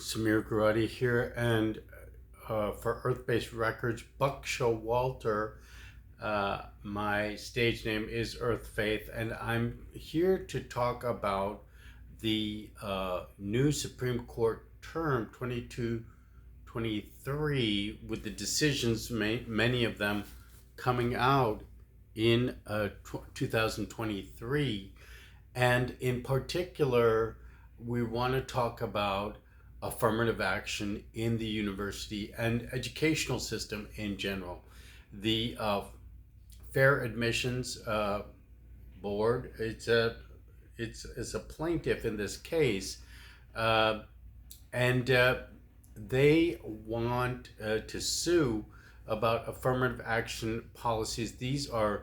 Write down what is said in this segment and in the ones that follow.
Samir Garati here, and for Earthfaith Records, Bakke Walter. My stage name is Earthfaith, and I'm here to talk about the new Supreme Court term 22-23, with the decisions, many of them coming out in 2023. And in particular, we want to talk about affirmative action in the university and educational system in general. The Fair Admissions Board, it's a plaintiff in this case, and they want to sue about affirmative action policies. These are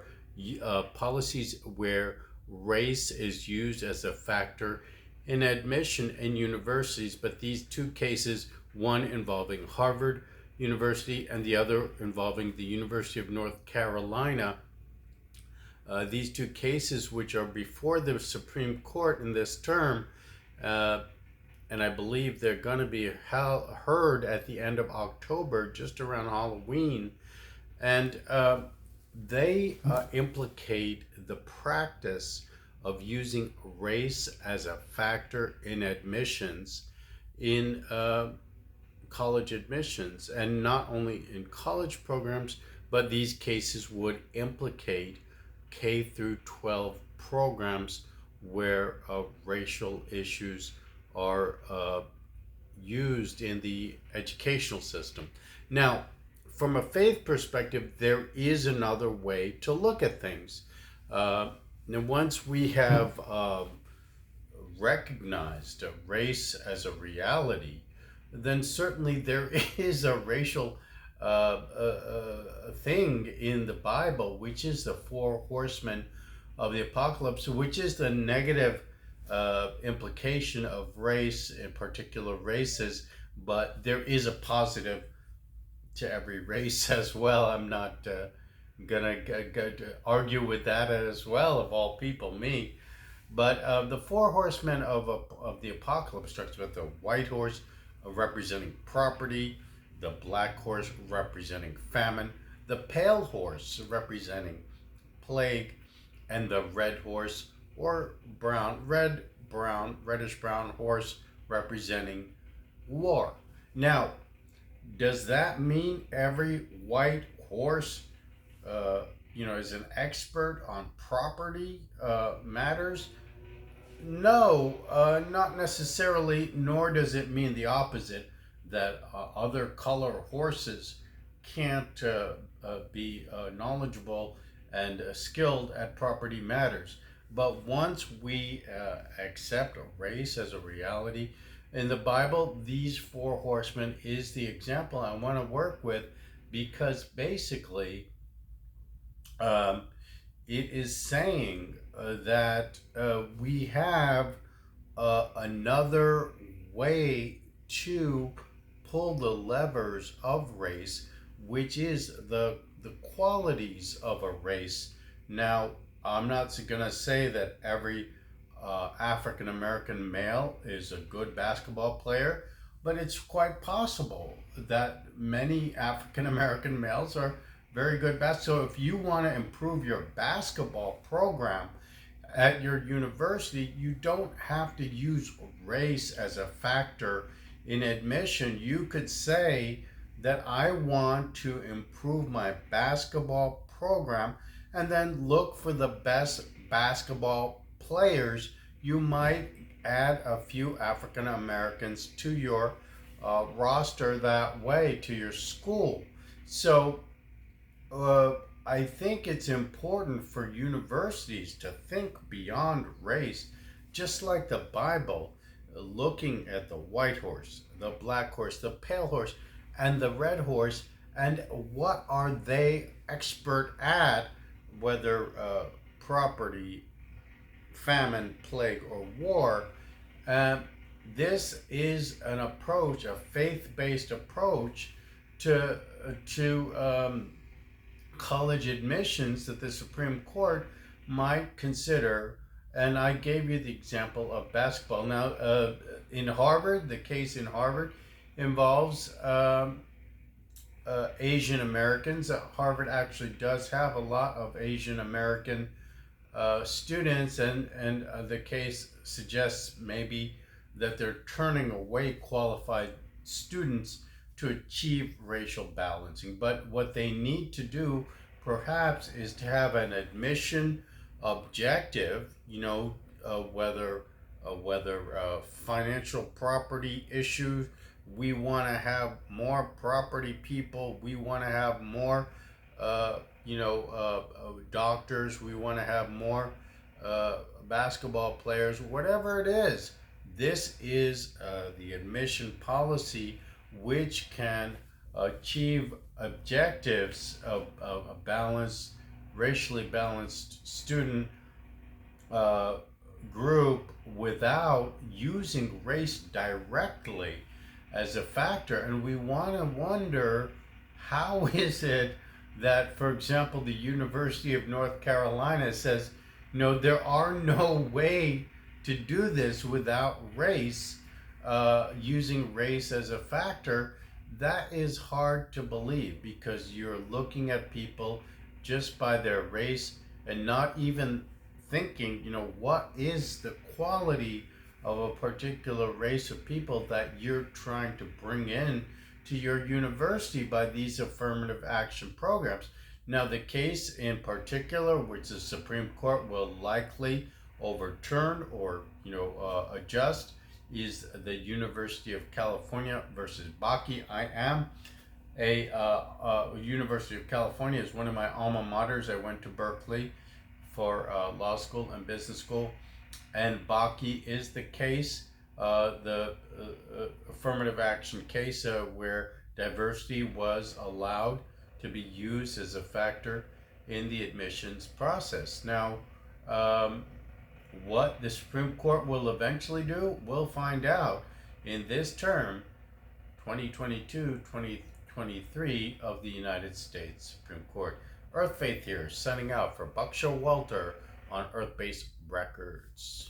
policies where race is used as a factor in admission in universities, but these two cases, one involving Harvard University and the other involving the University of North Carolina, these two cases, which are before the Supreme Court in this term, and I believe they're going to be heard at the end of October, just around Halloween, and they implicate the practice of using race as a factor in admissions in college admissions, and not only in college programs, but these cases would implicate K through 12 programs where racial issues are used in the educational system. Now, from a faith perspective, there is another way to look at things. Now, once we have recognized race as a reality, then certainly there is a racial thing in the Bible, which is the four horsemen of the apocalypse, which is the negative implication of race, in particular races, but there is a positive to every race as well. I'm not gonna argue with that as well, of all people, me. But the four horsemen of the apocalypse starts with the white horse representing property, the black horse representing famine, the pale horse representing plague, and the red horse or reddish brown horse representing war. Now, does that mean every white horse is an expert on property matters? No, not necessarily, nor does it mean the opposite, that other color horses can't be knowledgeable and skilled at property matters. But once we accept race as a reality in the Bible, these four horsemen is the example I want to work with, because basically it is saying that we have another way to pull the levers of race, which is the qualities of a race. Now, I'm not going to say that every African American male is a good basketball player, but it's quite possible that many African American males are very good basketball. So if you want to improve your basketball program at your university, you don't have to use race as a factor in admission. You could say that I want to improve my basketball program, and then look for the best basketball players. You might add a few African Americans to your roster that way, to your school. So I think it's important for universities to think beyond race, just like the Bible, looking at the white horse, the black horse, the pale horse, and the red horse, and what are they expert at, whether property, famine, plague, or war. This is an approach, a faith-based approach to college admissions that the Supreme Court might consider And I gave you the example of basketball. Now, in Harvard, the case in Harvard involves Asian Americans. Harvard actually does have a lot of Asian American students, and the case suggests maybe that they're turning away qualified students to achieve racial balancing. But what they need to do, perhaps, is to have an admission objective. Whether financial property issues. We want to have more property people. We want to have more doctors. We want to have more basketball players, whatever it is. This is the admission policy which can achieve objectives of a balanced, racially balanced student group without using race directly as a factor. And we want to wonder, how is it that, for example, the University of North Carolina says, no, there are no way to do this without race, using race as a factor. That is hard to believe, because you're looking at people just by their race and not even thinking, what is the quality of a particular race of people that you're trying to bring in to your university by these affirmative action programs. Now, the case in particular, which the Supreme Court will likely overturn or adjust, is the University of California versus Bakke. I am University of California is one of my alma maters. I went to Berkeley for law school and business school, and Bakke is the case, the affirmative action case where diversity was allowed to be used as a factor in the admissions process. Now, what the Supreme Court will eventually do, we'll find out in this term, 2022-2023 of the United States Supreme Court. Earthfaith here, signing out for Bakke Walter on Earth-Based Records.